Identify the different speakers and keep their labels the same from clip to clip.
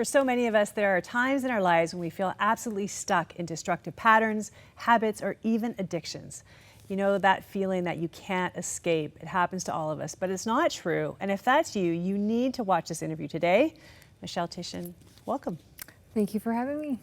Speaker 1: For so many of us, there are times in our lives when we feel absolutely stuck in destructive patterns, habits, or even addictions. You know that feeling that you can't escape. It happens to all of us, but it's not true. And if that's you, you need to watch this interview today. Michelle Titian, welcome.
Speaker 2: Thank you for having me.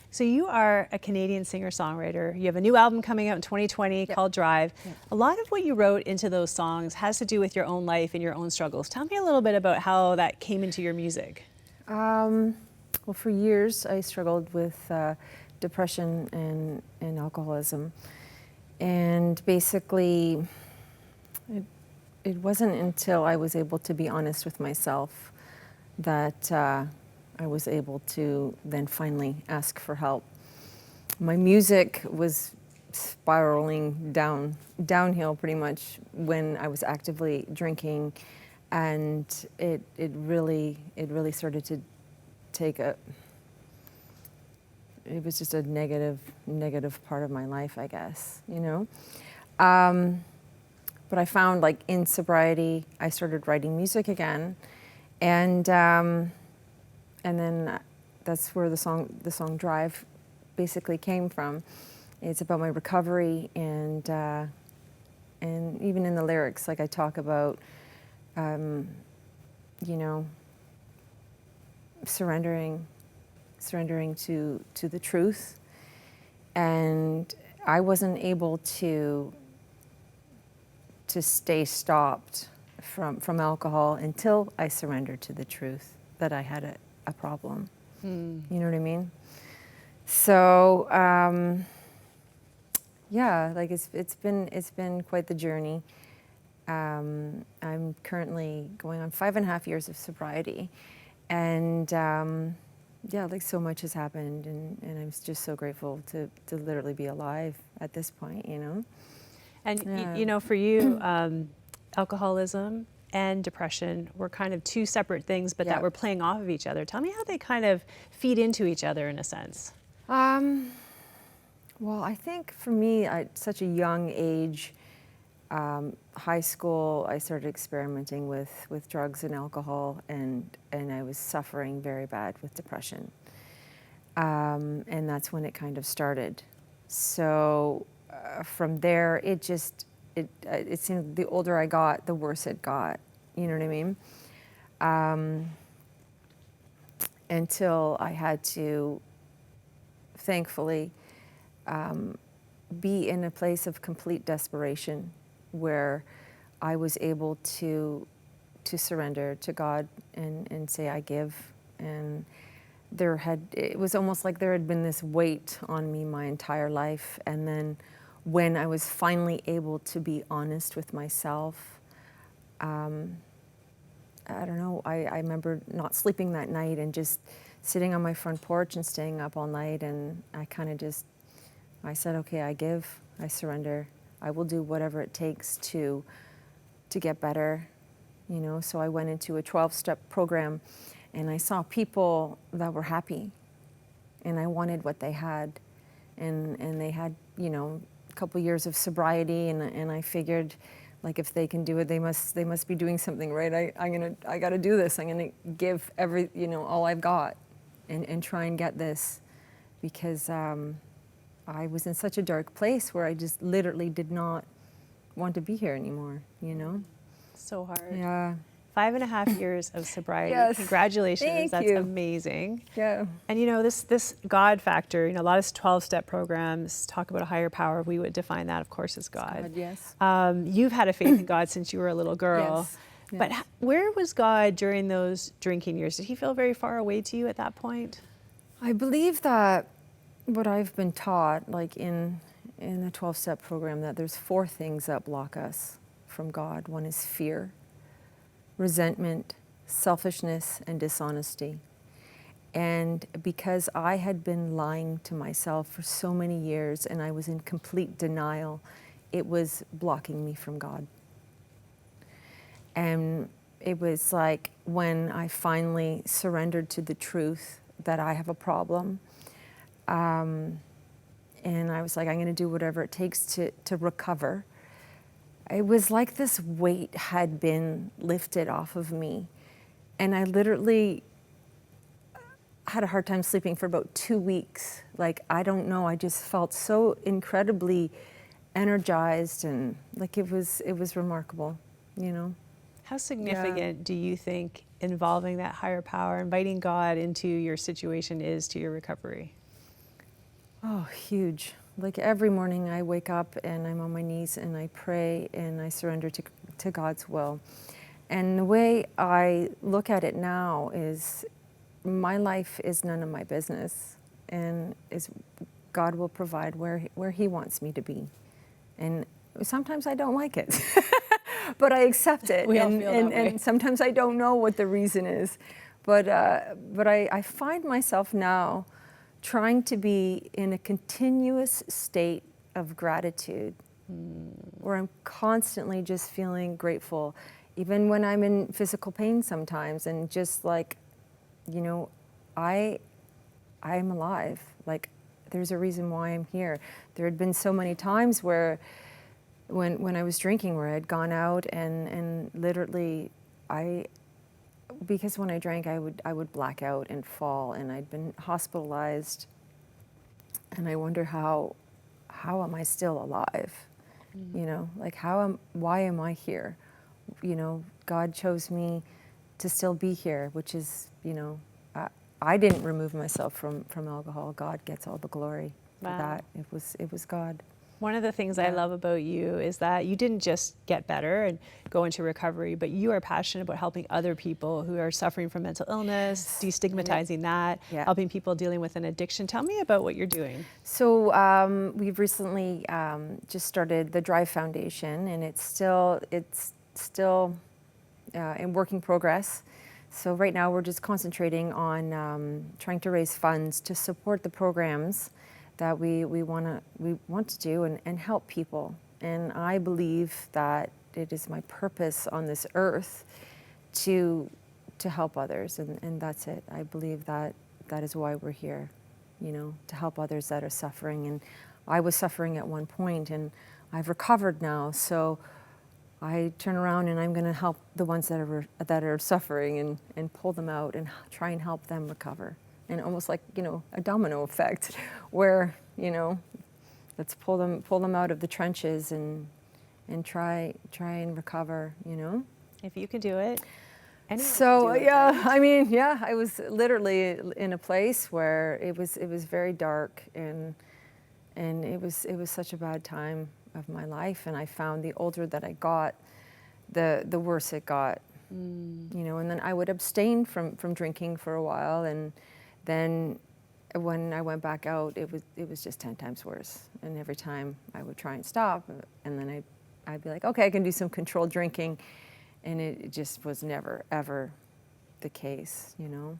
Speaker 1: So you are a Canadian singer-songwriter. You have a new album coming out in 2020 called Drive. A lot of what you wrote into those songs has to do with your own life and your own struggles. Tell me a little bit about how that came into your music.
Speaker 2: Well, for years I struggled with depression and alcoholism. And basically, it wasn't until I was able to be honest with myself that I was able to then finally ask for help. My music was spiraling downhill pretty much when I was actively drinking, and it really started to take it was just a negative part of my life, I guess, you know. But I found, like, in sobriety, I started writing music again, and then that's where the song Drive basically came from. It's about my recovery, and even in the lyrics, like, I talk about, you know, surrendering to the truth. And I wasn't able to stay stopped from alcohol until I surrendered to the truth that I had a problem. You know what I mean? So yeah, like, it's been quite the journey. I'm currently going on 5.5 years of sobriety, and yeah, like, so much has happened, and I'm just so grateful to literally be alive at this point, you know?
Speaker 1: And you know, for you, alcoholism and depression were kind of two separate things, but that were playing off of each other. Tell me how they kind of feed into each other in a sense.
Speaker 2: Well, I think for me, at such a young age, high school, I started experimenting with drugs and alcohol, and I was suffering very bad with depression. And that's when it kind of started. So from there, it seemed the older I got, the worse it got. You know what I mean? Until I had to, thankfully, be in a place of complete desperation, where I was able to surrender to God and say, I give. And it was almost like there had been this weight on me my entire life. And then when I was finally able to be honest with myself, I don't know, I remember not sleeping that night and just sitting on my front porch and staying up all night, and I kind of I said, okay, I give, I surrender. I will do whatever it takes to get better, you know. So I went into a 12-step program, and I saw people that were happy, and I wanted what they had, and they had, you know, a couple years of sobriety, and I figured, like, if they can do it, they must be doing something right. I got to do this. I'm gonna give all I've got, and try and get this, because I was in such a dark place where I just literally did not want to be here anymore, you know?
Speaker 1: So hard.
Speaker 2: Yeah.
Speaker 1: 5.5 years of sobriety.
Speaker 2: Yes.
Speaker 1: Congratulations.
Speaker 2: Thank you.
Speaker 1: That's amazing.
Speaker 2: Yeah.
Speaker 1: And you know, this God factor, you know, a lot of 12-step programs talk about a higher power. We would define that, of course, as God.
Speaker 2: Yes.
Speaker 1: You've had a faith in God since you were a little girl.
Speaker 2: Yes.
Speaker 1: But where was God during those drinking years? Did he feel very far away to you at that point?
Speaker 2: I believe that what I've been taught, like in the 12-step program, that there's 4 things that block us from God. One is fear, resentment, selfishness, and dishonesty. And because I had been lying to myself for so many years, and I was in complete denial, it was blocking me from God. And it was like when I finally surrendered to the truth that I have a problem, and I was like, I'm going to do whatever it takes to recover. It was like this weight had been lifted off of me. And I literally had a hard time sleeping for about 2 weeks. Like, I don't know, I just felt so incredibly energized, and like it was remarkable, you know.
Speaker 1: How significant do you think involving that higher power, inviting God into your situation is to your recovery?
Speaker 2: Oh, huge. Like, every morning I wake up and I'm on my knees and I pray and I surrender to God's will. And the way I look at it now is my life is none of my business, and is God will provide where He wants me to be. And sometimes I don't like it, but I accept it.
Speaker 1: We all feel that way.
Speaker 2: And sometimes I don't know what the reason is. But I find myself now trying to be in a continuous state of gratitude, where I'm constantly just feeling grateful, even when I'm in physical pain sometimes, and just like, you know, I'm alive. Like, there's a reason why I'm here. There had been so many times where, when I was drinking, where I'd gone out and literally, because when I drank, I would black out and fall, and I'd been hospitalized, and I wonder how am I still alive? You know, like, why am I here? You know, God chose me to still be here, which is, you know, I didn't remove myself from alcohol. God gets all the glory for that. It was God.
Speaker 1: One of the things I love about you is that you didn't just get better and go into recovery, but you are passionate about helping other people who are suffering from mental illness, destigmatizing that, helping people dealing with an addiction. Tell me about what you're doing.
Speaker 2: So we've recently just started the Drive Foundation, and it's still in working progress. So right now we're just concentrating on trying to raise funds to support the programs that we want to do and help people. And I believe that it is my purpose on this earth to help others, and that's it. I believe that is why we're here, you know, to help others that are suffering. And I was suffering at one point, and I've recovered now, so I turn around and I'm going to help the ones that are suffering and pull them out and try and help them recover. And almost like, you know, a domino effect, where, you know, let's pull them out of the trenches and try and recover, you know.
Speaker 1: If you can do it, anyone
Speaker 2: so
Speaker 1: can do it,
Speaker 2: yeah,
Speaker 1: right?
Speaker 2: I mean, yeah, I was literally in a place where it was very dark, and it was such a bad time of my life. And I found the older that I got, the worse it got. You know, and then I would abstain from drinking for a while, and then when I went back out, it was just 10 times worse. And every time I would try and stop, and then I'd be like, okay, I can do some controlled drinking, and it just was never ever the case, you know.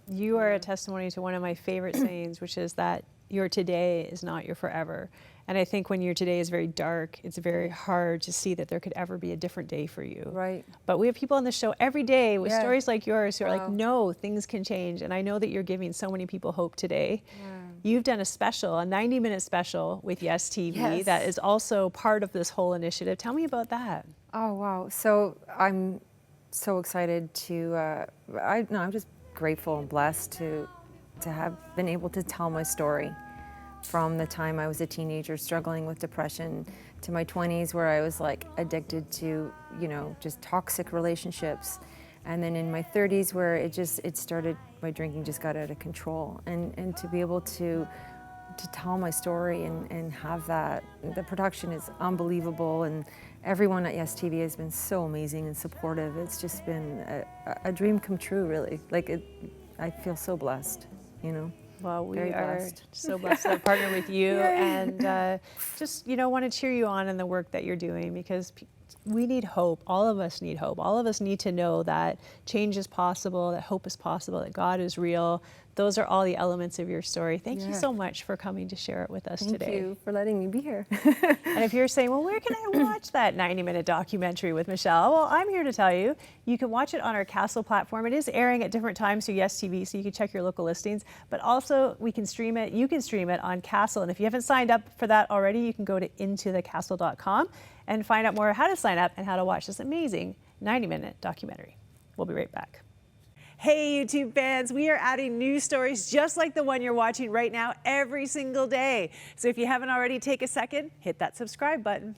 Speaker 1: You are a testimony to one of my favorite sayings, which is that your today is not your forever. And I think when your today is very dark, it's very hard to see that there could ever be a different day for you.
Speaker 2: Right.
Speaker 1: But we have people on the show every day with stories like yours who are like, no, things can change. And I know that you're giving so many people hope today. You've done a 90-minute special with Yes TV that is also part of this whole initiative. Tell me about that.
Speaker 2: Oh, wow. So I'm so excited I'm just grateful and blessed to have been able to tell my story, from the time I was a teenager struggling with depression to my 20s, where I was like addicted to, you know, just toxic relationships. And then in my 30s, where it started, my drinking just got out of control. And to be able to tell my story and have that, the production is unbelievable, and everyone at Yes TV has been so amazing and supportive. It's just been a dream come true, really. Like, I feel so blessed, you know.
Speaker 1: Well, we
Speaker 2: Very
Speaker 1: are
Speaker 2: blessed.
Speaker 1: so blessed to partner with you, and just, you know, want to cheer you on in the work that you're doing, because we need hope. All of us need hope. All of us need to know that change is possible, that hope is possible, that God is real. Those are all the elements of your story. Thank you so much for coming to share it with us today.
Speaker 2: Thank you for letting me be here.
Speaker 1: And if you're saying, well, where can I watch that 90-minute documentary with Michelle? Well, I'm here to tell you, you can watch it on our Castle platform. It is airing at different times through Yes TV, so you can check your local listings. But also, we can stream it. You can stream it on Castle. And if you haven't signed up for that already, you can go to intothecastle.com and find out more how to sign up and how to watch this amazing 90-minute documentary. We'll be right back. Hey YouTube fans, we are adding news stories just like the one you're watching right now every single day. So if you haven't already, take a second, hit that subscribe button.